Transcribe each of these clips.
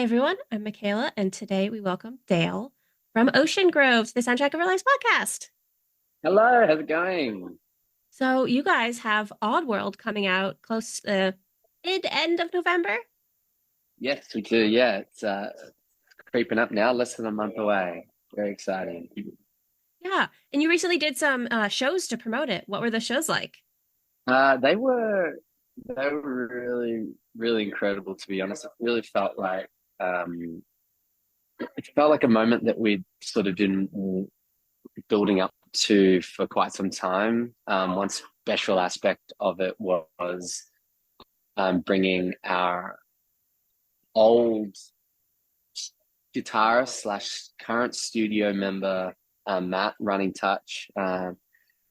Hey everyone, I'm Mackayla, and today we welcome Dale from Ocean Grove to the Soundtrack of Our Lives podcast. Hello, how's it going? So, you guys have Oddworld coming out close mid-end of November? Yes, we do. Yeah, it's creeping up now, less than a month away. Very exciting. Yeah, and you recently did some shows to promote it. What were the shows like? Uh, they were they were really incredible, to be honest. Um it felt like a moment that we'd sort of been building up to for quite some time. One special aspect of it was bringing our old guitarist slash current studio member, Matt Running Touch.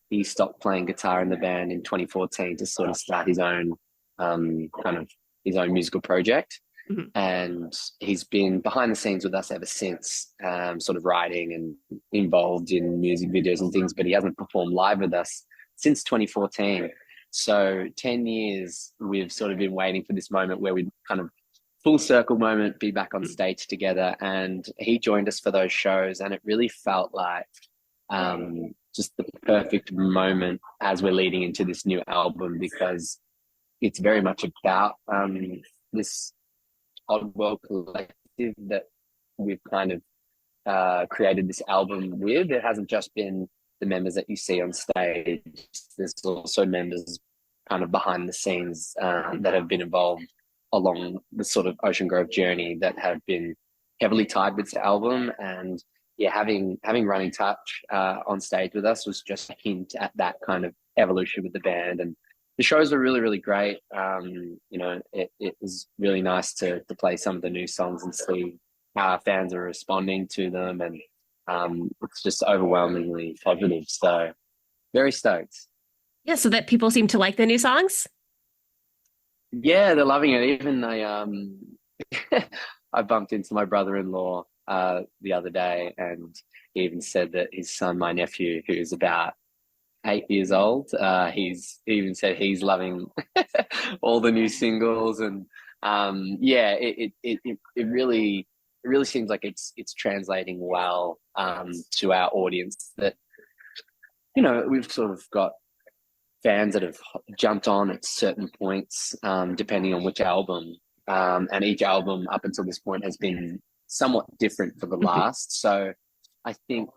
He stopped playing guitar in the band in 2014 to sort of start his own kind of his own musical project. Mhm. And he's been behind the scenes with us ever since, sort of writing and involved in music videos and things, but he hasn't performed live with us since 2014. So 10 years we've sort of been waiting for this moment where we kind of full circle moment, be back on stage together. And he joined us for those shows, and it really felt like just the perfect moment as we're leading into this new album because it's very much about this odd world collective that we've kind of created this album with. It hasn't just been the members that you see on stage. There's also members kind of behind the scenes that have been involved along the sort of Ocean Grove journey that have been heavily tied with the album. And yeah, having Running Touch on stage with us was just a hint at that kind of evolution with the band. And the shows were really great. It was really nice to play some of the new songs and see how our fans are responding to them, and it's just overwhelmingly positive. So very stoked. Yeah, so that people seem to like the new songs. Yeah, they're loving it. Even I bumped into my brother-in-law the other day, and he even said that his son, my nephew, who's about 8 years old, he even said he's loving all the new singles, and yeah, it really seems like it's translating well to our audience. That we've sort of got fans that have jumped on at certain points, depending on which album. And each album up until this point has been somewhat different for the last. So I think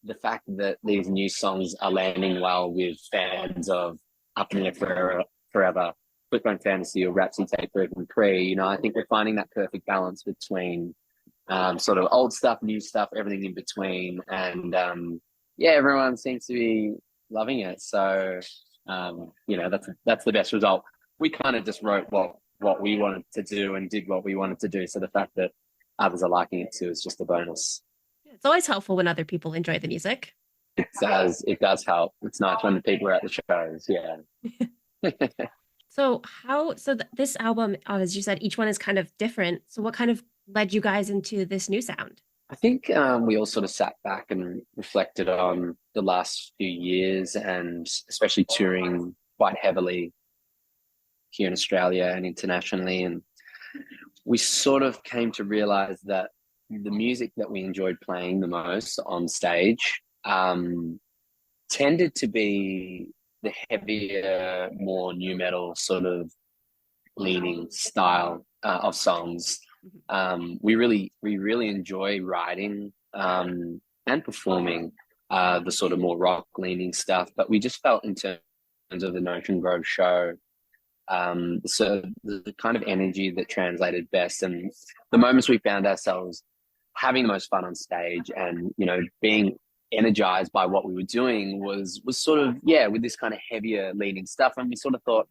the fact that these new songs are landing well with fans of Up in There Forever, Flipbone Fantasy, or Rhapsody Tape or even Pre, I think we're finding that perfect balance between sort of old stuff, new stuff, everything in between. And yeah, everyone seems to be loving it. So that's the best result. We kind of just wrote what we wanted to do and did what we wanted to do. So the fact that others are liking it too is just a bonus. It's always helpful when other people enjoy the music. It does help. It's nice when the people are at the shows. Yeah. This album, as you said, each one is kind of different. So what kind of led you guys into this new sound? I think we all sort of sat back and reflected on the last few years, and especially touring quite heavily here in Australia and internationally. And we sort of came to realize that the music that we enjoyed playing the most on stage tended to be the heavier, more new metal sort of leaning style of songs. We really enjoy writing and performing the sort of more rock leaning stuff, but we just felt in terms of the Notion Grove show, so the kind of energy that translated best, and the moments we found ourselves having the most fun on stage, and being energized by what we were doing was sort of, yeah, with this kind of heavier leaning stuff. And we sort of thought,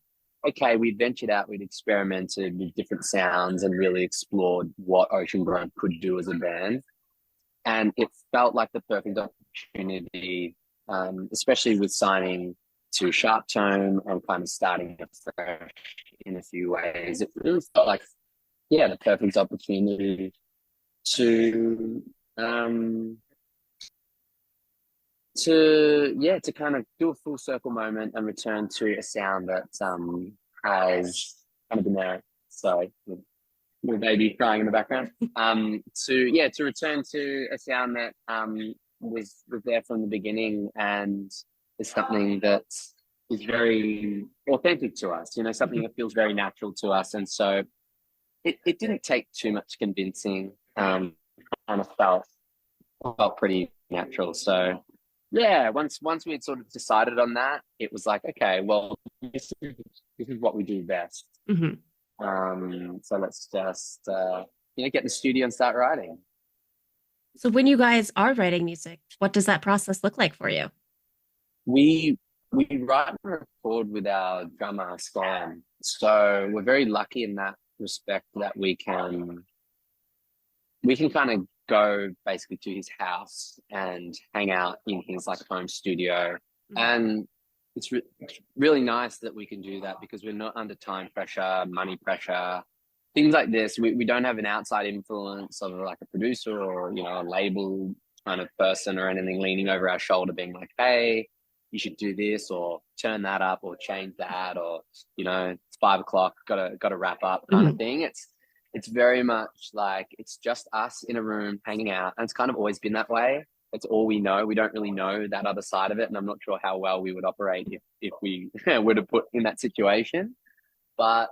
okay, we ventured out, we'd experimented with different sounds and really explored what Ocean Grove could do as a band. And it felt like the perfect opportunity, especially with signing to Sharp Tone and kind of starting afresh in a few ways. It really felt like, yeah, the perfect opportunity to um, to kind of do a full circle moment and return to a sound that has kind of been there. So Little baby crying in the background. To return to a sound that was there from the beginning and is something that is very authentic to us. You know, something Mhm. that feels very natural to us, and so it didn't take too much convincing. Kind of felt pretty natural. So yeah, once we had sort of decided on that, it was like, okay, well, this is what we do best. Mhm. So let's just get in the studio and start writing. So when you guys are writing music, what does that process look like for you? We we write and record with our drummer Stan. So we're very lucky in that respect that we can kind of go basically to his house and hang out in his like home studio. Mhm. And it's really nice that we can do that because we're not under time pressure, money pressure, things like this. We don't have an outside influence of like a producer or, a label kind of person or anything leaning over our shoulder being like, hey, you should do this or turn that up or change that or, it's 5 o'clock, gotta wrap up kind of Mhm. thing. It's very much like it's just us in a room hanging out, and it's kind of always been that way. It's all we know. We don't really know that other side of it, and I'm not sure how well we would operate if we were to put in that situation. But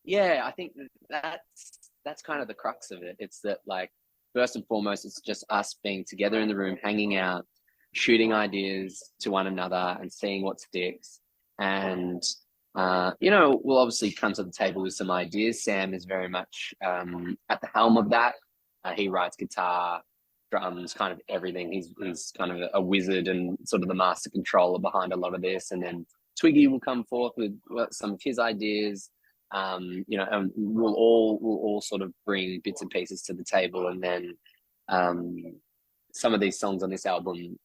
yeah, I think that's kind of the crux of it. It's that, like, first and foremost, it's just us being together in the room, hanging out, shooting ideas to one another, and seeing what sticks. And we'll obviously come to the table with some ideas. Sam is very much at the helm of that. He writes guitar, drums, kind of everything. He's kind of a wizard and sort of the master controller behind a lot of this. And then Twiggy will come forth with some of his ideas. And we'll all sort of bring bits and pieces to the table, and then um, some of these songs on this album,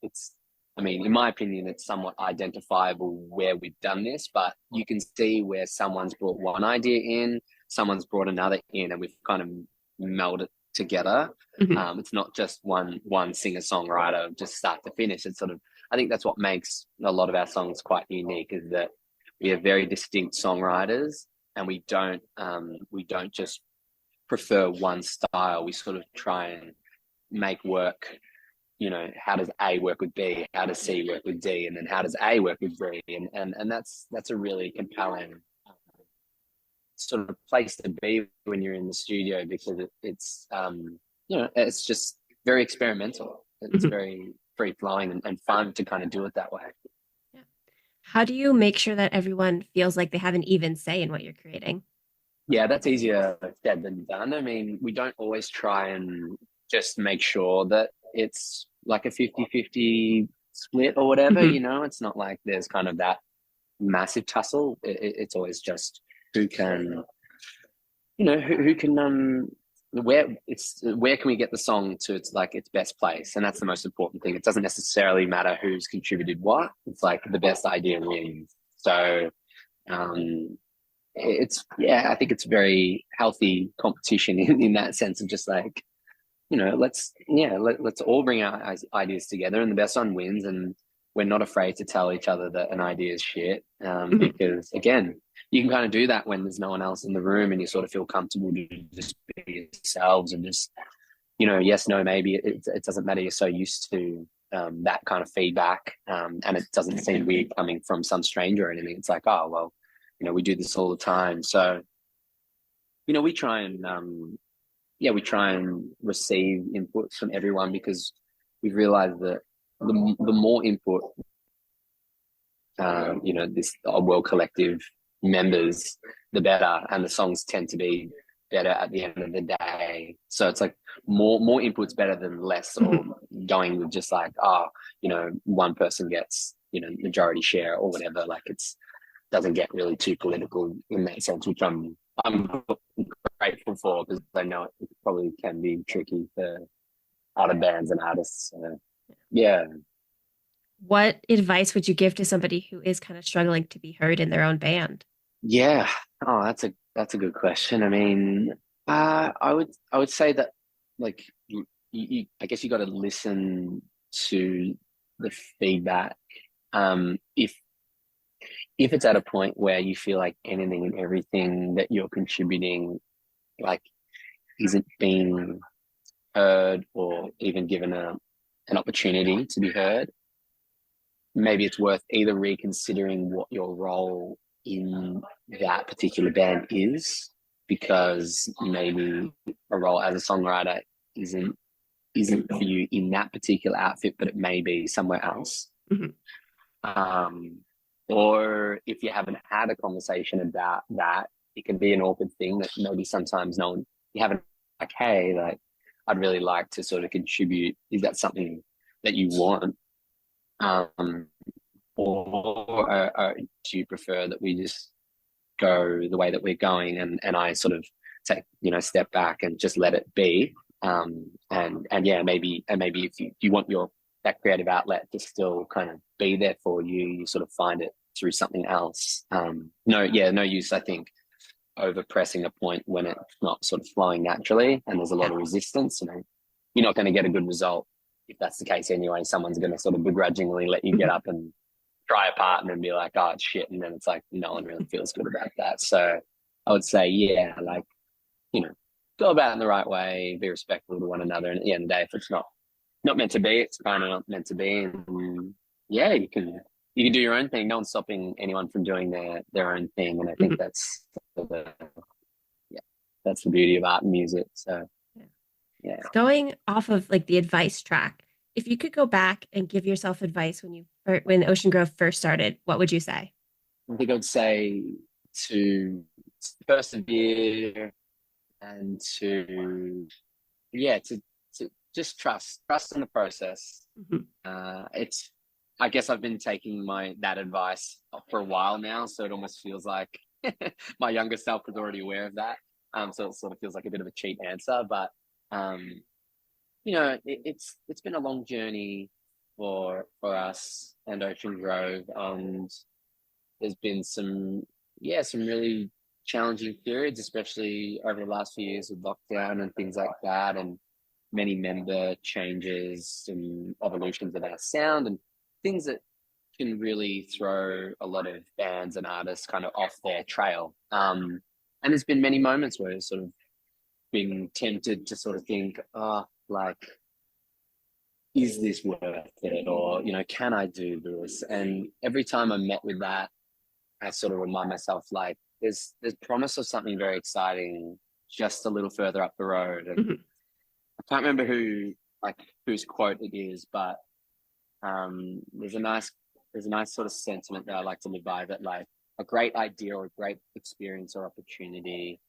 I mean, in my opinion, it's somewhat identifiable where we've done this, but you can see where someone's brought one idea in, someone's brought another in, and we've kind of melded together. Mhm. It's not just one singer songwriter, just start to finish. It's sort of, I think that's what makes a lot of our songs quite unique, is that we have very distinct songwriters, and we don't just prefer one style. We sort of try and make work. How does A work with B? How does C work with D? And then how does A work with B? And that's a really compelling sort of place to be when you're in the studio, because it's just very experimental. It's Mhm. very free flowing and fun to kind of do it that way. Yeah. How do you make sure that everyone feels like they have an even say in what you're creating? Yeah, that's easier said than done. I mean, we don't always try and just make sure that it's like a 50-50 split or whatever, Mhm. it's not like there's kind of that massive tussle. It's always just who can, who can, where can we get the song to its best place? And that's the most important thing. It doesn't necessarily matter who's contributed what. It's like the best idea wins. So, um, I think it's very healthy competition in that sense of just like, let's all bring our ideas together and the best one wins. And we're not afraid to tell each other that an idea is shit, Mhm. because again, you can kind of do that when there's no one else in the room and you sort of feel comfortable to just be yourselves and just, yes, no, maybe it doesn't matter. You're so used to that kind of feedback, and it doesn't seem weird coming from some stranger or anything. It's like, oh well, we do this all the time. So we try and receive input from everyone, because we've realized that the more input, this World Collective members, the better, and the songs tend to be better at the end of the day. So it's like more input's better than less, or Mhm. going with just like, one person gets, majority share or whatever. Like, it's doesn't get really too political in that sense, which I'm grateful for, because I know it probably can be tricky for other bands and artists. So, yeah, What advice would you give to somebody who is kind of struggling to be heard in their own band? yeah. Oh, that's a good question. I mean, I would say that, like, I guess you got to listen to the feedback. If it's at a point where you feel like anything and everything that you're contributing, like, isn't being heard or even given an opportunity to be heard, maybe it's worth either reconsidering what your role in that particular band is, because maybe a role as a songwriter isn't for you in that particular outfit, but it may be somewhere else. Mhm. Um, or if you haven't had a conversation about that, it can be an awkward thing that maybe sometimes no one, you haven't, like, hey, like, I'd really like to sort of contribute. Is that something that you want? Um, or do you prefer that we just go the way that we're going, and I sort of take, step back and just let it be? And yeah, maybe if you want that creative outlet to still kind of be there for you, you sort of find it through something else. No use, I think, over pressing a point when it's not sort of flowing naturally and there's a lot of resistance. You're not going to get a good result if that's the case anyway. Someone's going to sort of begrudgingly let you get up and try a part and then be like, oh, it's shit. And then it's like, no one really feels good about that. So I would say, yeah, like, go about it in the right way, be respectful to one another. And at the end of the day, if it's not meant to be, it's kind of not meant to be. And yeah, you can do your own thing. No one's stopping anyone from doing their own thing. And I think that's that's the beauty of art and music. So yeah. Going off of like the advice track, if you could go back and give yourself advice when Ocean Grove first started, what would you say? I think I'd say to persevere and to just trust in the process. It's, I guess I've been taking that advice for a while now, so it almost feels like my younger self was already aware of that. So it sort of feels like a bit of a cheap answer, but it's been a long journey for us and Ocean Grove, and there's been some really challenging periods, especially over the last few years with lockdown and things like that, and many member changes and evolutions of our sound and things that can really throw a lot of bands and artists kind of off their trail. And there's been many moments where it's sort of been tempted to sort of think, like, is this worth it? Or, can I do this? And every time I'm met with that, I sort of remind myself, like, there's promise of something very exciting just a little further up the road. And I can't remember whose quote it is, but there's a nice sort of sentiment that I like to live by, that like a great idea or a great experience or opportunity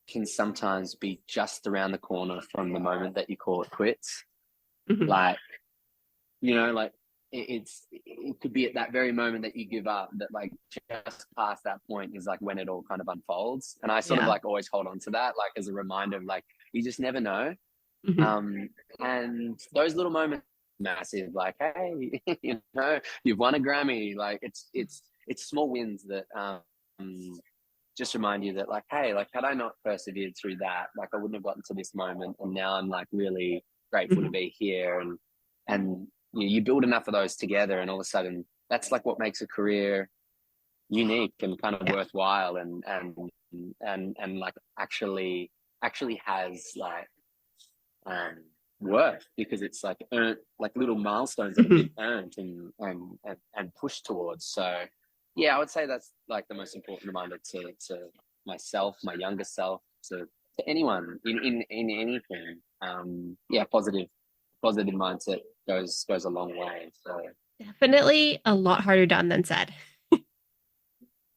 can sometimes be just around the corner from the moment that you call it quits. Like, like it could be at that very moment that you give up, that like just past that point is like when it all kind of unfolds. And I sort of like always hold on to that, like as a reminder of like, you just never know. And those little moments are massive, like, hey, you've won a Grammy. Like it's small wins that just remind you that, like, hey, like, had I not persevered through that, like I wouldn't have gotten to this moment. And now I'm like really grateful to be here. And you build enough of those together, and all of a sudden that's like what makes a career unique and kind of worthwhile, and like actually has like worth, because it's like earned, like little milestones that have been earned and pushed towards. So yeah, I would say that's like the most important reminder to myself, my younger self, to anyone in anything. Positive mindset goes a long way. So Definitely a lot harder done than said.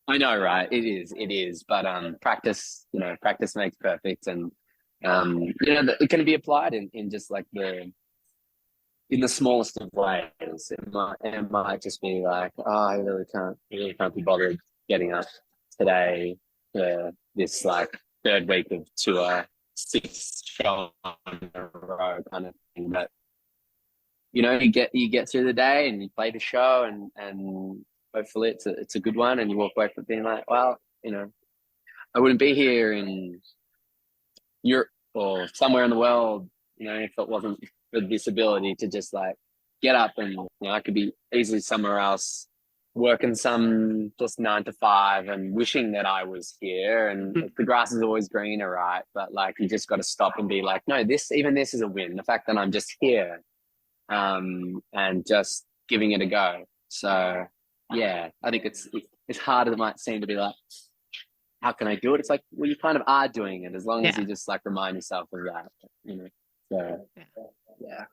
I know, right? It is, but practice makes perfect, and it can be applied in just like in the smallest of ways. It might just be like, I really can't be bothered getting up today for this like third week of tour, 6 shows in a row kind of thing. But you get through the day and you play the show, and hopefully it's a good one, and you walk away from being like, well, I wouldn't be here in Europe or somewhere in the world, if it wasn't for this ability to just like get up, and I could be easily somewhere else working some just 9 to 5 and wishing that I was here. And Mhm. the grass is always greener, right? But like you just got to stop and be like, no, this is a win. The fact that I'm just here, and just giving it a go. So yeah, I think it's hard as it might seem to be like, how can I do it? It's like, well, you kind of are doing it as long as Yeah. you just like remind yourself of that, you know. So Yeah. yeah.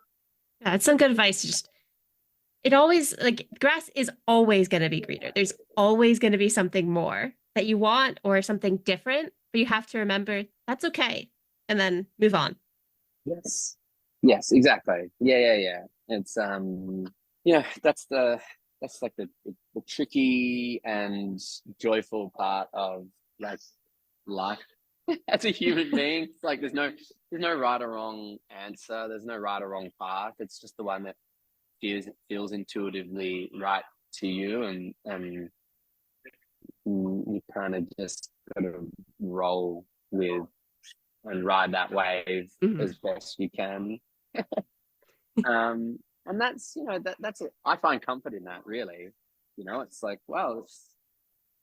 Yeah, it's some good advice. Just it always like grass is always going to be greener. There's always going to be something more that you want or something different, but you have to remember that's okay and then move on. Yes. Yes, exactly. Yeah, yeah, yeah. It's that's like the tricky and joyful part of like life as a human being. It's like there's no right or wrong answer. There's no right or wrong path. It's just the one that feels intuitively right to you, and you kind of just gotta roll with and ride that wave Mhm. as best you can. And that's that's it. I find comfort in that, really. It's like, well,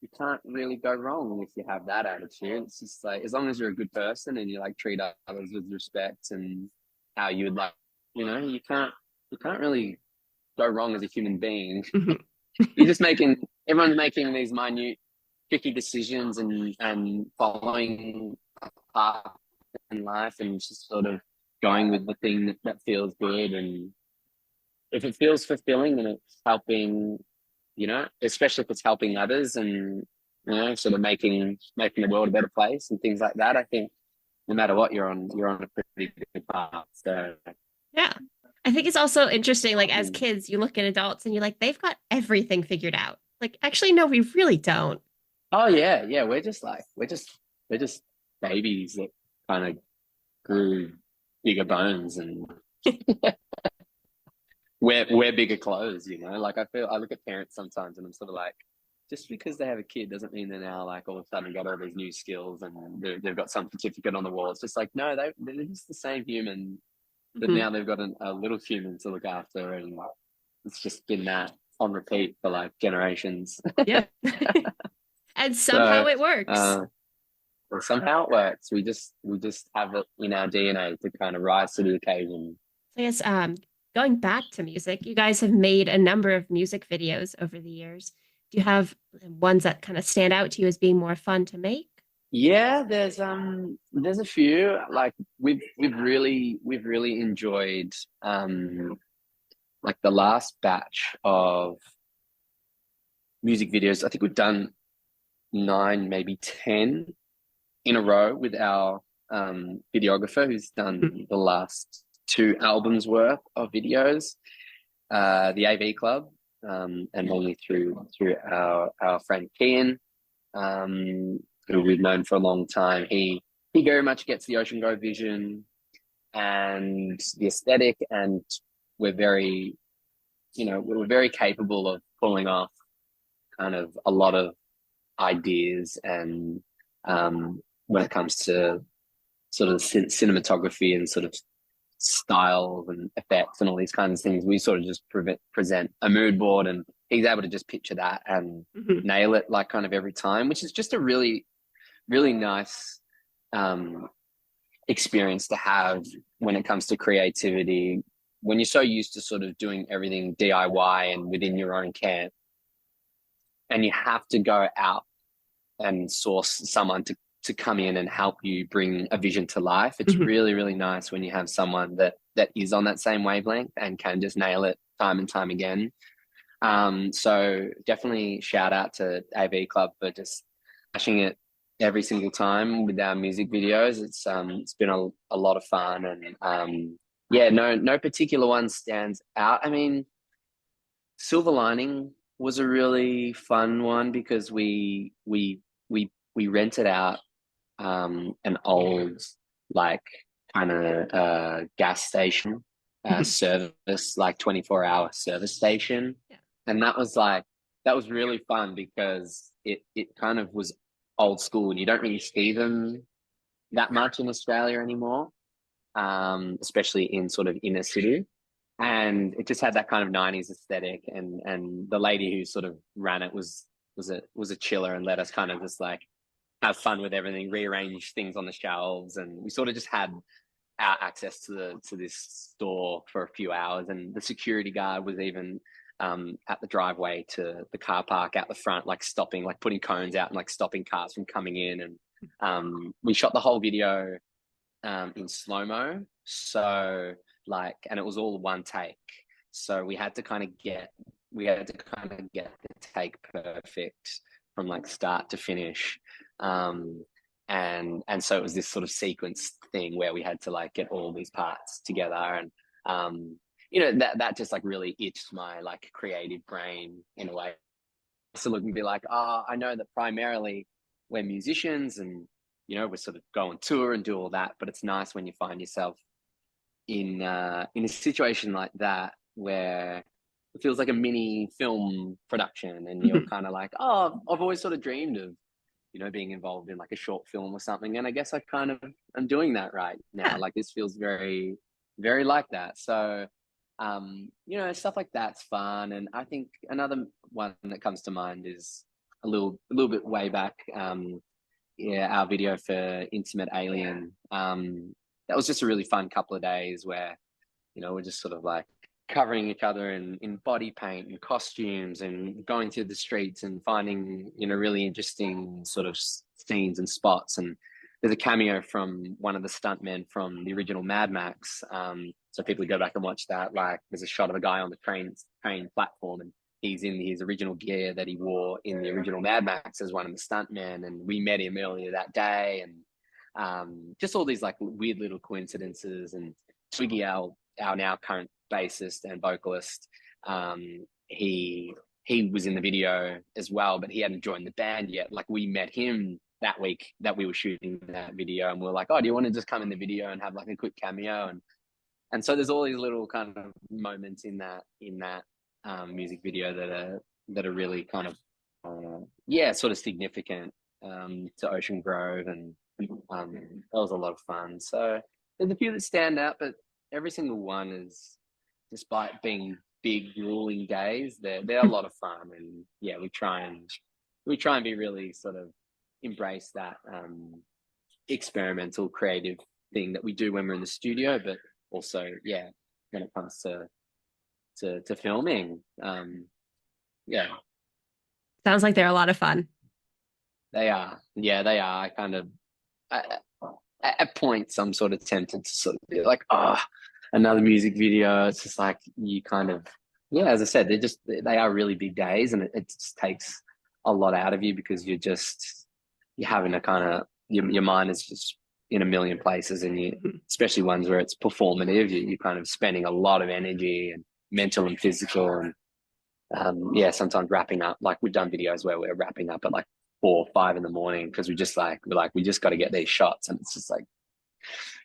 you can't really go wrong if you have that attitude. It's just like, as long as you're a good person and you like treat others with respect and how you would like, you can't really go wrong as a human being. Mhm. You're just making everyone's making these minute, tricky decisions and following a path in life and just sort of going with the thing that feels good. And if it feels fulfilling and it's helping, especially if it's helping others and sort of making the world a better place and things like that, I think no matter what, you're on a pretty good path. So Yeah. I think it's also interesting, like as mm. kids, you look at adults and you're like, they've got everything figured out. Like, actually, no, we really don't. Oh yeah, yeah, we're just babies that kind of grew bigger bones and wear bigger clothes, like I look at parents sometimes and I'm sort of like, just because they have a kid doesn't mean they're now like all of a sudden got all these new skills and they've got some certificate on the wall. It's just like, no, they're just the same human, but Mhm. now they've got a little human to look after, and it's just been that on repeat for like generations. Yep. And somehow So it works. uh, well, somehow it works. We just have it in our DNA to kind of rise to the occasion. So I guess going back to music, you guys have made a number of music videos over the years. Do you have ones that kind of stand out to you as being more fun to make? Yeah, there's a few like we've really enjoyed like the last batch of music videos. I think we've done 9, maybe 10 in a row with our videographer who's Mhm. done the last 2 albums worth of videos, the AV Club, and mainly through our friend Kian, who we've known for a long time. He very much gets the Ocean Grove vision and the aesthetic, and we're very, we're very capable of pulling off kind of a lot of ideas and when it comes to sort of cinematography and sort of styles and effects and all these kinds of things, we sort of just present a mood board and he's able to just picture that and Mhm. nail it like kind of every time, which is just a really, really nice experience to have when it comes to creativity. When you're so used to sort of doing everything DIY and within your own camp, and you have to go out and source someone to come in and help you bring a vision to life. It's Mhm. really, really nice when you have someone that is on that same wavelength and can just nail it time and time again. So definitely shout out to AV Club for just smashing it every single time with our music videos. It's been a lot of fun, and yeah, no particular one stands out. I mean, Silver Lining was a really fun one because we rented out an old like kind of gas station Mhm. service, like 24-hour service station, Yeah. and that was really fun because it kind of was old school and you don't really see them that much in Australia anymore, especially in sort of inner city. and it just had that kind of 90s aesthetic, and the lady who sort of ran it was a chiller and let us kind of just like have fun with everything, rearrange things on the shelves, and we sort of just had our access to this store for a few hours. And the security guard was even at the driveway to the car park out the front, like stopping, like putting cones out and like stopping cars from coming in. And we shot the whole video in slow-mo, so like, and it was all one take, so we had to kind of get the take perfect from like start to finish. And so it was this sort of sequence thing where we had to like get all these parts together. And that just like really itched my like creative brain in a way, to look and be like, oh, I know that primarily we're musicians, and we're sort of go on tour and do all that, but it's nice when you find yourself in a situation like that, where it feels like a mini film production, and you're kind of like, oh, I've always sort of dreamed of being involved in like a short film or something, and I guess I kind of am doing that right now. Like, this feels very, very like that. So stuff like that's fun. And I think another one that comes to mind is a little bit way back, our video for Intimate Alien. That was just a really fun couple of days where we're just sort of like covering each other in body paint and costumes, and going through the streets and finding really interesting sort of scenes and spots. And there's a cameo from one of the stuntmen from the original Mad Max. So people go back and watch that. Like, there's a shot of a guy on the train platform, and he's in his original gear that he wore in the original Mad Max as one of the stuntmen. And we met him earlier that day, and just all these like weird little coincidences. And Twiggy, our now current bassist and vocalist, he was in the video as well, but he hadn't joined the band yet. Like, we met him that week that we were shooting that video, and we're like, oh, do you want to just come in the video and have like a quick cameo? And so there's all these little kind of moments in that music video that are really kind of sort of significant to Ocean Grove. And that was a lot of fun. So there's a few that stand out, but every single one is, despite being big grueling days, they're a lot of fun. And yeah, we try and be really sort of embrace that experimental creative thing that we do when we're in the studio, but also when it comes to filming. Sounds like they're a lot of fun. They are. I kind of at points I'm sort of tempted to sort of be like, another music video. It's just like, you kind of, as I said, they are really big days, and it just takes a lot out of you, because you're having to kind of, your mind is just in a million places, and especially ones where it's performative, you're kind of spending a lot of energy, and mental and physical. And sometimes wrapping up, like we've done videos where we're wrapping up at like 4 or 5 in the morning, because we just got to get these shots. And it's just like,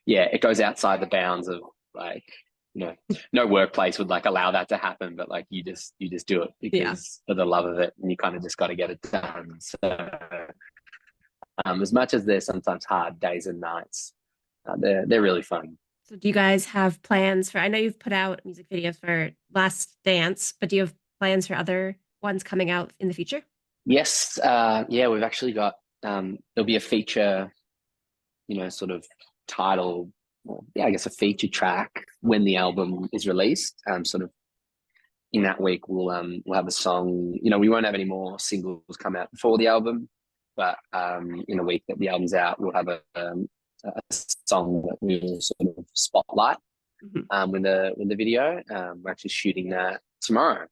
it goes outside the bounds of like, no workplace would like allow that to happen, but like you just do it because for the love of it, and you kind of just got to get it done. So as much as they're sometimes hard days and nights, they're really fun. So do you guys have plans for, I know you've put out music videos for Last Dance, but do you have plans for other ones coming out in the future? Yes. We've actually got, there'll be a feature, sort of title, I guess a feature track when the album is released. Sort of in that week, we'll have a song. We won't have any more singles come out before the album, but in a week that the album's out, we'll have a song that we'll sort of spotlight with the video. We're actually shooting that tomorrow.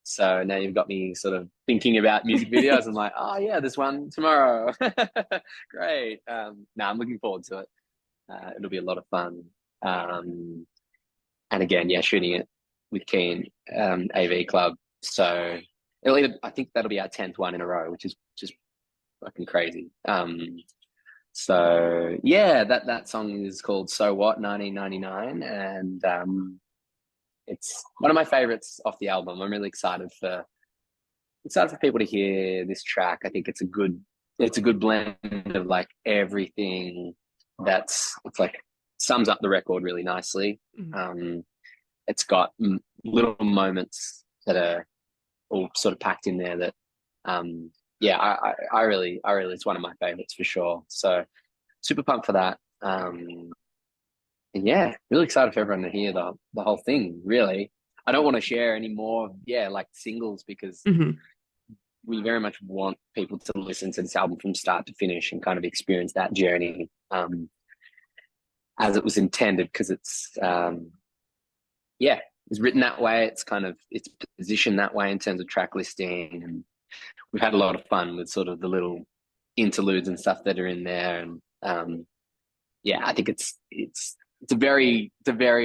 So now you've got me sort of thinking about music videos. I'm like, oh yeah, this one tomorrow. Great. I'm looking forward to it. It'll be a lot of fun. And again, shooting it with Keen AV Club. So I think that'll be our 10th one in a row, which is just fucking crazy. So that song is called So What 1999, and it's one of my favorites off the album. I'm really excited for people to hear this track. I think it's a good blend of like everything it's like sums up the record really nicely. it's got little moments that are all sort of packed in there that, yeah, I really, it's one of my favorites for sure. So super pumped for that. And yeah, really excited for everyone to hear the whole thing. Really, I don't want to share any more, yeah, like singles because Hmm. we very much want people to listen to this album from start to finish and kind of experience that journey as it was intended because yeah, it's written that way. It's kind of it's positioned that way in terms of track listing, and we've had a lot of fun with sort of the little interludes and stuff that are in there. And yeah, I think it's a very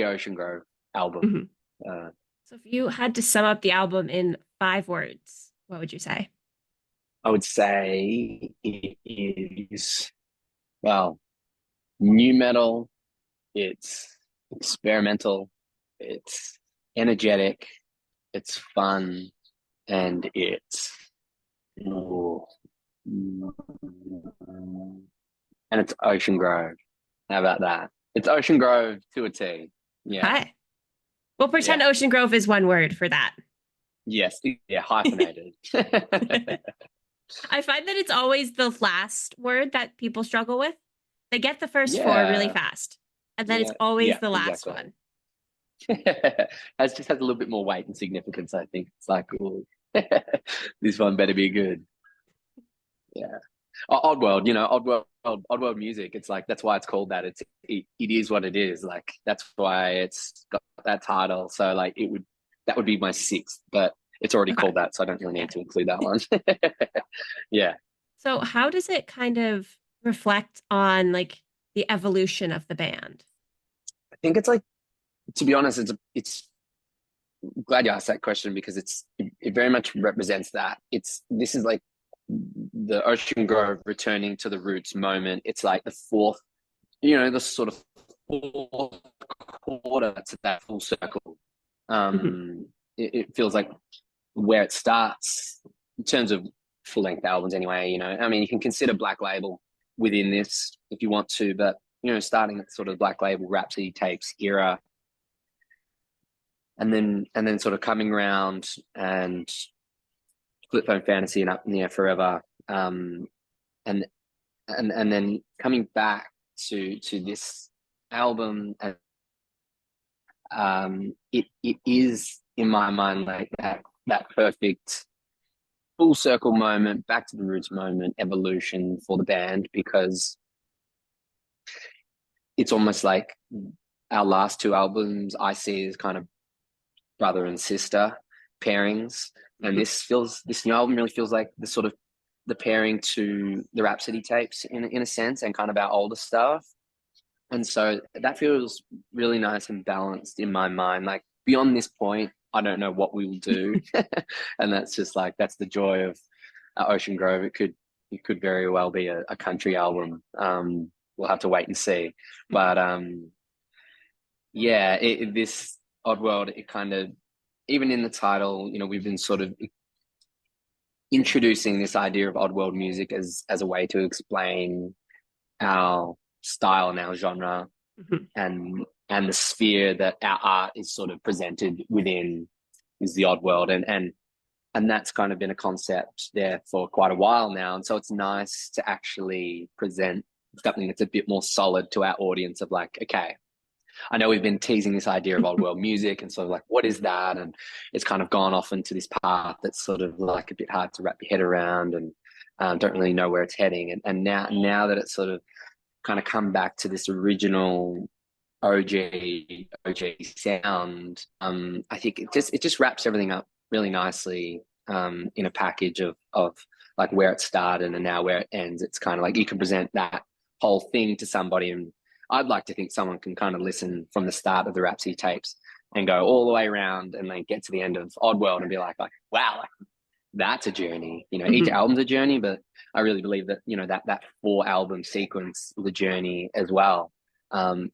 Ocean Grove album. Hmm. Uh, So if you had to sum up the album in 5 words, what would you say? I would say it is well, new metal. It's experimental. It's energetic. It's fun, and ooh, and it's Ocean Grove. How about that? It's Ocean Grove to a T. Yeah, Okay. We'll pretend yeah, Ocean Grove is one word for that. yes, yeah, hyphenated. I find that it's always the last word that people struggle with. They get the first four really Yeah, fast, and then it's yeah, always yeah, the last exactly. one. Has just has a little bit more weight and significance. I think it's like, ooh, this one better be good. Yeah. Oddworld, Oddworld music. It's like that's why it's called that. It is what it is. Like that's why it's got that title. So like that would be my sixth, but it's already Okay. called that, so I don't really Yeah. need to include that one. Yeah, So how does it kind of reflect on like the evolution of the band? I think it's like to be honest, it's glad you asked that question because it very much represents that. This is like the Ocean Grove returning to the roots moment. It's like the fourth, the sort of fourth quarter to that full circle. Mhm. It feels like where it starts in terms of full length albums, anyway. I mean, you can consider Black Label within this if you want to, but starting at sort of Black Label Rhapsody tapes era, and then sort of coming around and Flip Phone Fantasy and Up in the Air Forever, and and then coming back to this album, it is in my mind like that perfect full circle moment, back to the roots moment, evolution for the band because it's almost like our last two albums I see as kind of brother and sister pairings, and Mhm. this new album really feels like the sort of the pairing to the Rhapsody tapes in a sense, and kind of our older stuff. And so that feels really nice and balanced in my mind. Like beyond this point, I don't know what we will do, and that's just like that's the joy of Ocean Grove. It could very well be a country album. We'll have to wait and see. But yeah, this Oddworld, it kind of even in the title, we've been sort of introducing this idea of Oddworld music as a way to explain our style and our genre Mhm. and the sphere that our art is sort of presented within is the odd world, and that's kind of been a concept there for quite a while now, and so it's nice to actually present something that's a bit more solid to our audience of like, okay, I know we've been teasing this idea of old world music and sort of like what is that, and it's kind of gone off into this path that's sort of like a bit hard to wrap your head around, and don't really know where it's heading, and now that it's sort of kind of come back to this original OG sound. I think it just wraps everything up really nicely in a package of like where it started and now where it ends. It's kind of like you can present that whole thing to somebody, and I'd like to think someone can kind of listen from the start of the Rhapsody tapes and go all the way around and then get to the end of Oddworld and be like wow, like that's a journey. Each Mhm. album's a journey, but I really believe that that 4 album sequence is a journey as well. Um,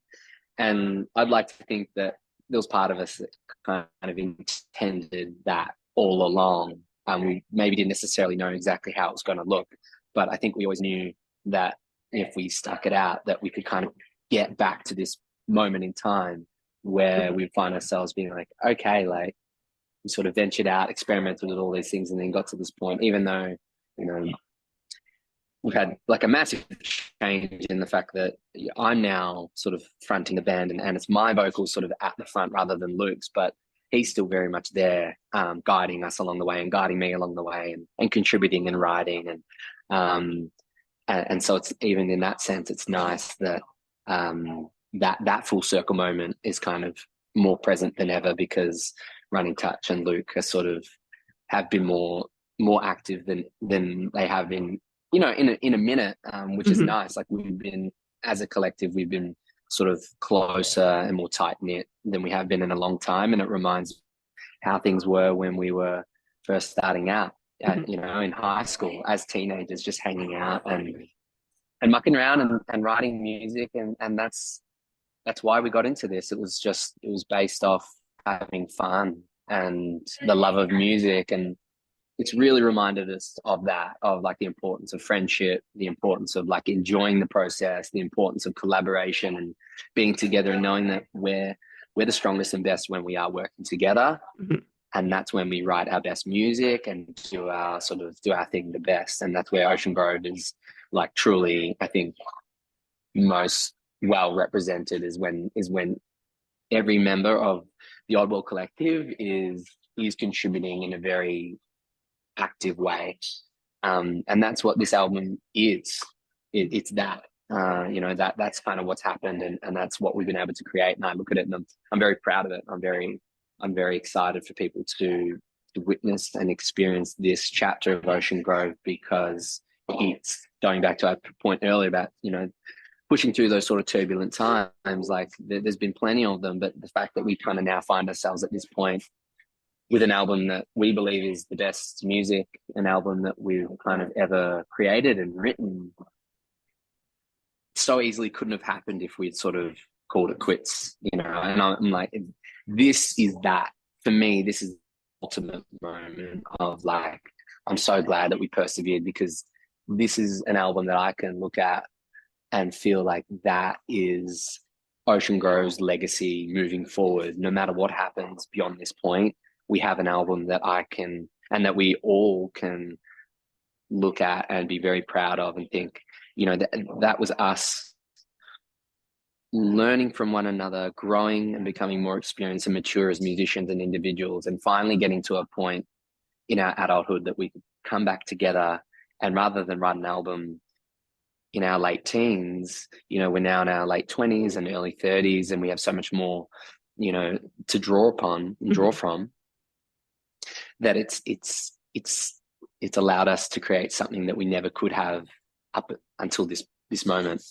and I'd like to think that there was part of us that kind of intended that all along. We maybe didn't necessarily know exactly how it was going to look, but I think we always knew that if we stuck it out, that we could kind of get back to this moment in time. where Mhm. we find ourselves being like, okay, like we sort of ventured out, experimented with all these things, and then got to this point, even though, you know, we've had like a massive change in the fact that I'm now sort of fronting the band, and it's my vocals sort of at the front rather than Luke's, but he's still very much there, guiding us along the way and guiding me along the way, and contributing and writing. And so it's, even in that sense, it's nice that that full circle moment is kind of more present than ever, because Running Touch and Luke are sort of have been more active than they have in, you know, in a minute, which is Mhm. nice. Like, we've been, as a collective, we've been sort of closer and more tight knit than we have been in a long time, and it reminds how things were when we were first starting out, Mhm. you know, in high school as teenagers, just hanging out and mucking around and writing music, and that's why we got into this. It was based off having fun and the love of music, and it's really reminded us of that, of like the importance of friendship, the importance of like enjoying the process, the importance of collaboration and being together, and knowing that we're the strongest and best when we are working together. Mhm. And that's when we write our best music and do our thing the best. And that's where Ocean Grove is like truly, I think, most well represented, is when every member of the Oddworld Collective is contributing in a very active way. And that's what this album is. It's that. You know, that's kind of what's happened, and that's what we've been able to create. And I look at it, and I'm very proud of it. I'm very excited for people to witness and experience this chapter of Ocean Grove, because it's going back to our point earlier about, you know, pushing through those sort of turbulent times. Like, there's been plenty of them, but the fact that we kind of now find ourselves at this point with an album that we believe is the best music, an album that we've kind of ever created and written, so easily couldn't have happened if we'd sort of called it quits, you know. And I'm like, this is that, for me, this is the ultimate moment of like, I'm so glad that we persevered, because this is an album that I can look at and feel like that is Ocean Grove's legacy moving forward. No matter what happens beyond this point, we have an album that I can, and that we all can look at and be very proud of, and think, you know, that was us learning from one another, growing and becoming more experienced and mature as musicians and individuals, and finally getting to a point in our adulthood that we could come back together. And rather than write an album in our late teens, you know, we're now in our late 20s and early 30s, and we have so much more, you know, to draw upon and draw Mhm. from, that it's allowed us to create something that we never could have up until this moment.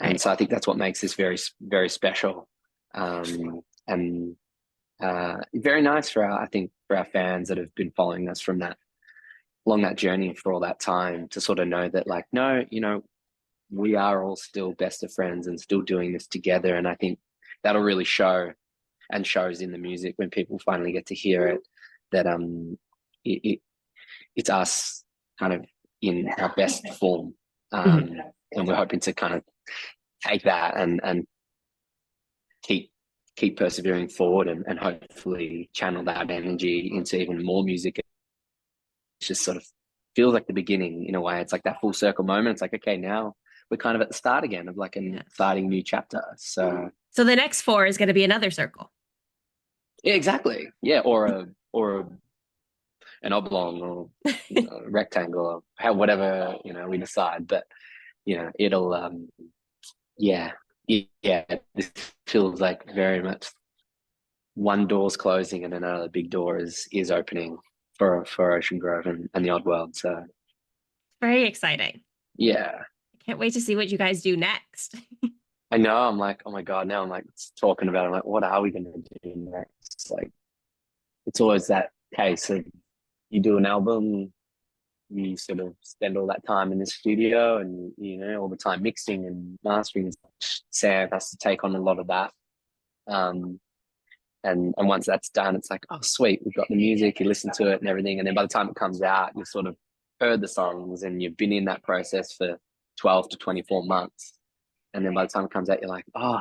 And Right. so I think that's what makes this very, very special, and very nice for our, I think, for our fans that have been following us from that, along that journey for all that time, to sort of know that, like, no, you know, we are all still best of friends and still doing this together. And I think that'll really show, and shows in the music when people finally get to hear it, that it, it it's us kind of in our best form. Mhm. And we're hoping to kind of take that and keep persevering forward, and hopefully channel that energy into even more music. It just sort of feels like the beginning in a way. It's like that full circle moment. It's like, okay, now we're kind of at the start again of like an Yeah. exciting new chapter. So So the next four is going to be another circle. yeah, exactly. Yeah, or an oblong, or, you know, rectangle, or how, whatever, you know, we decide. But, you know, it'll yeah, yeah. This feels like very much one door's closing and another big door is opening for Ocean Grove and the Odd World. So Very exciting. yeah, I can't wait to see what you guys do next. I know. I'm like, oh my God, now I'm like talking about it. I'm like, what are we going to do next? Like, it's always that case of, you do an album, you sort of spend all that time in the studio, and, you know, all the time mixing and mastering. Sam has to take on a lot of that. Um, and once that's done, it's like, oh sweet, we've got the music, you listen to it and everything, and then by the time it comes out, you've sort of heard the songs and you've been in that process for 12 to 24 months, and then by the time it comes out, you're like, oh,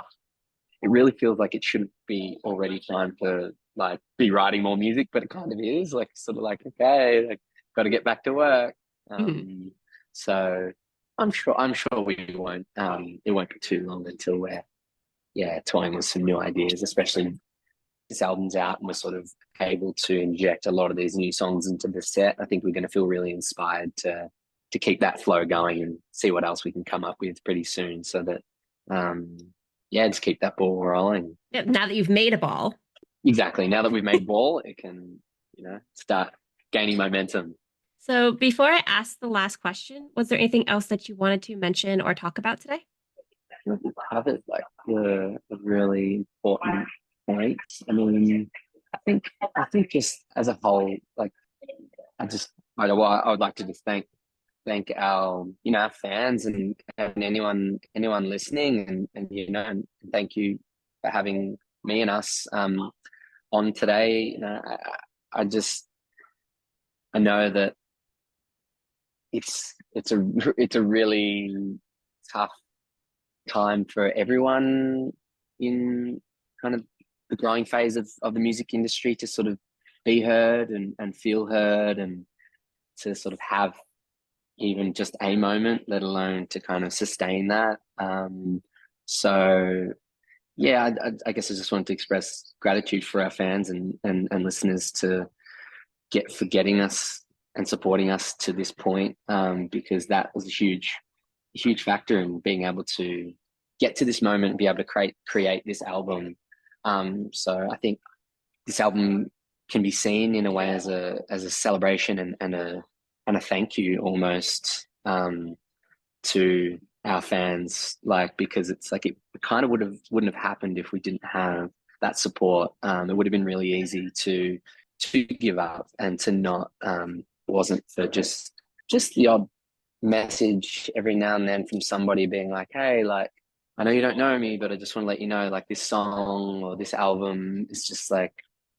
it really feels like it shouldn't be already time to like be writing more music, but it kind of is like sort of like, okay, like got to get back to work. Mhm. So I'm sure it won't be too long until we're, yeah, toying with some new ideas, especially this album's out and we're sort of able to inject a lot of these new songs into the set. I think we're going to feel really inspired to keep that flow going and see what else we can come up with pretty soon, so that um yeah, just keep that ball rolling. Yeah, now that you've made a ball. Exactly. Now that we've made ball, it can, start gaining momentum. So before I ask the last question, was there anything else that you wanted to mention or talk about today? We've covered like the really important points. I mean, I think just as a whole, like I just I would like to just thank our our fans and anyone listening, and and thank you for having me and us on today. I just I know that it's a really tough time for everyone in kind of the growing phase of the music industry to sort of be heard and feel heard, and to sort of have even just a moment, let alone to kind of sustain that. So yeah, I guess I just wanted to express gratitude for our fans and listeners to get for getting us and supporting us to this point, because that was a huge factor in being able to get to this moment and be able to create this album. So I think this album can be seen in a way as a celebration and a thank you almost, to our fans, like, because it's like it kind of wouldn't have happened if we didn't have that support. It would have been really easy to give up and to not, wasn't for just the odd message every now and then from somebody being like, hey, like, I know you don't know me, but I just want to let you know, like, this song or this album is just like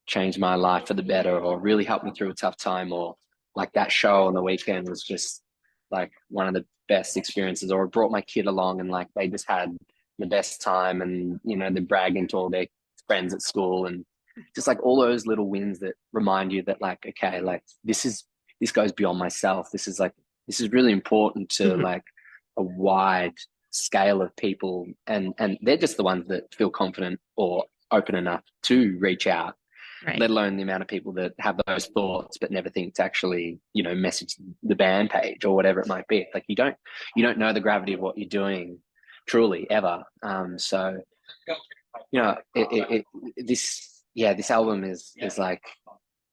changed my life for the better, or really helped me through a tough time, or like that show on the weekend was just like one of the best experiences, or I brought my kid along and like they just had the best time, and they're bragging to all their friends at school, and just like all those little wins that remind you that, like, okay, like this goes beyond myself. This is really important to Mhm. like a wide scale of people, and they're just the ones that feel confident or open enough to reach out, Right. let alone the amount of people that have those thoughts but never think to actually message the band page or whatever it might be. Like, you don't know the gravity of what you're doing truly ever. So this album is like,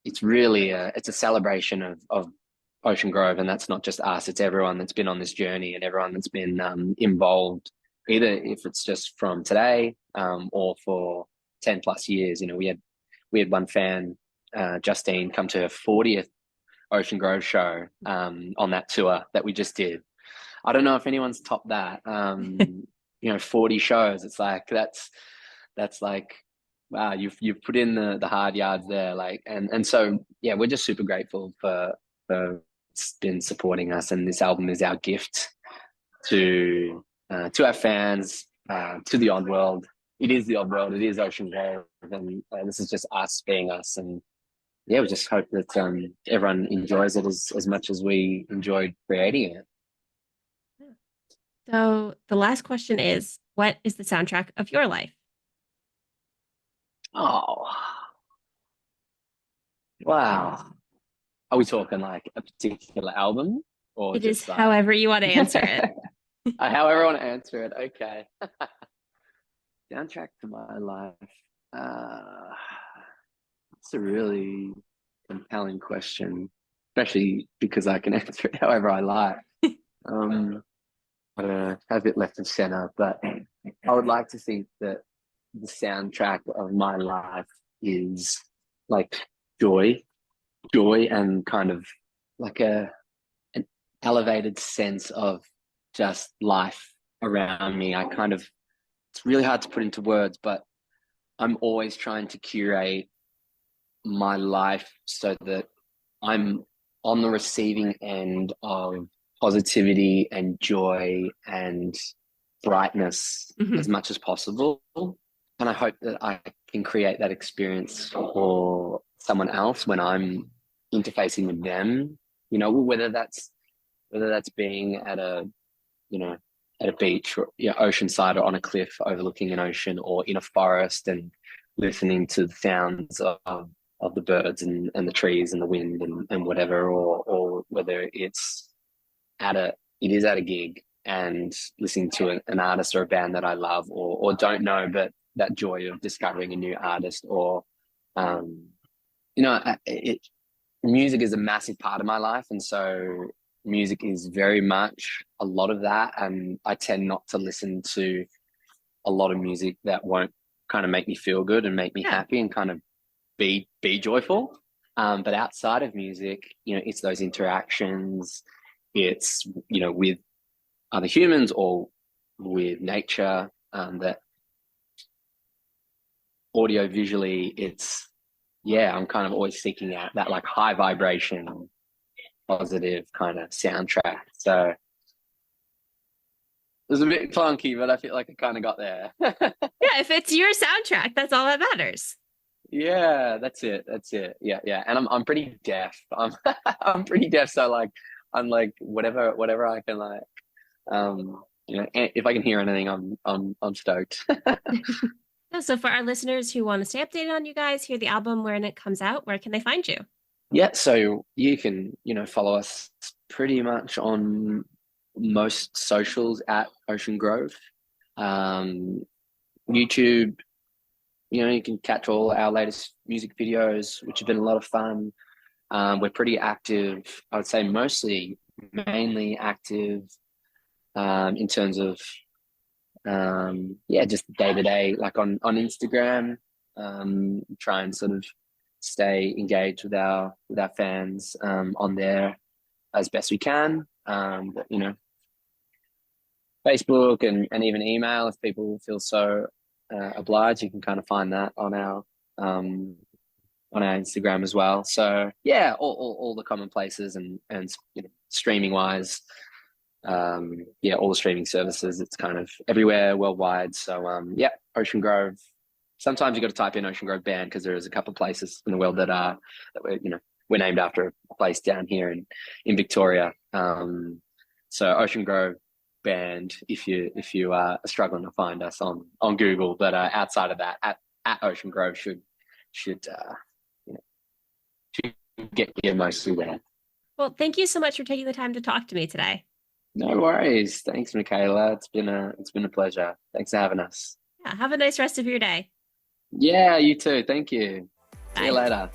it's really it's a celebration of Ocean Grove, and that's not just us; it's everyone that's been on this journey and everyone that's been involved, either if it's just from today, or for 10 plus years. We had one fan, Justine, come to her 40th Ocean Grove show, on that tour that we just did. I don't know if anyone's topped that. 40 shows. It's like that's like, wow, you've put in the hard yards there. Like, and so yeah, we're just super grateful for been supporting us, and this album is our gift to our fans, to the odd world. It is the odd world. It is Ocean Grove, and this is just us being us. And yeah, we just hope that everyone enjoys it as much as we enjoyed creating it. So the last question is, what is the soundtrack of your life? Oh, wow. Are we talking like a particular album, or It is just like however you want to answer it. however I want to answer it? Okay. Soundtrack to my life. Uh, it's a really compelling question, especially because I can answer it however I like. Um, I don't know, have it left of center, but I would like to think that the soundtrack of my life is like joy, and kind of like an elevated sense of just life around me. It's really hard to put into words, but I'm always trying to curate my life so that I'm on the receiving end of positivity and joy and brightness Mhm. as much as possible. and I hope that I can create that experience for someone else when I'm interfacing with them. You know, whether that's being at a, you know, at a beach or, you know, oceanside or on a cliff overlooking an ocean, or in a forest and listening to the sounds of the birds and the trees and the wind and whatever, or whether it's at a it is at a gig and listening to an artist or a band that I love or don't know, but that joy of discovering a new artist, or um, you know, music is a massive part of my life, and so music is very much a lot of that. And I tend not to listen to a lot of music that won't kind of make me feel good and make me Yeah. happy and kind of be joyful. But outside of music, you know, it's those interactions. It's, you know, with other humans or with nature, that audio visually, it's, yeah, I'm kind of always seeking out that like high vibration, positive kind of soundtrack. So it was a bit clunky, but I feel like I kind of got there. Yeah, if it's your soundtrack, that's all that matters. Yeah, that's it. That's it. Yeah, yeah. And I'm pretty deaf. I'm I'm pretty deaf, so like I'm like whatever I can like, you know, if I can hear anything, I'm stoked. Yeah, so for our listeners who want to stay updated on you guys, hear the album when it comes out, where can they find you? Yeah, so you can, you know, follow us pretty much on most socials at Ocean Grove. Um, YouTube, you know, you can catch all our latest music videos, which have been a lot of fun. We're pretty active, I would say mainly active, in terms of, yeah, just day to day, like on Instagram. Try and sort of stay engaged with our fans, on there as best we can. But, you know, Facebook and even email, if people feel so obliged, you can kind of find that um, on our Instagram as well. So yeah, all the common places, and you know, streaming wise, yeah, all the streaming services. It's kind of everywhere worldwide. So yeah, Ocean Grove. Sometimes you got to type in Ocean Grove Band because there is a couple of places in the world that are that we're, you know, we're named after a place down here in Victoria. So Ocean Grove Band, if you are struggling to find us on Google, but outside of that, at Ocean Grove should you know, should get you mostly there. Well, thank you so much for taking the time to talk to me today. No worries. Thanks, Mackayla. It's been a pleasure. Thanks for having us. Yeah, have a nice rest of your day. Yeah, you too. Thank you. See you Bye. later.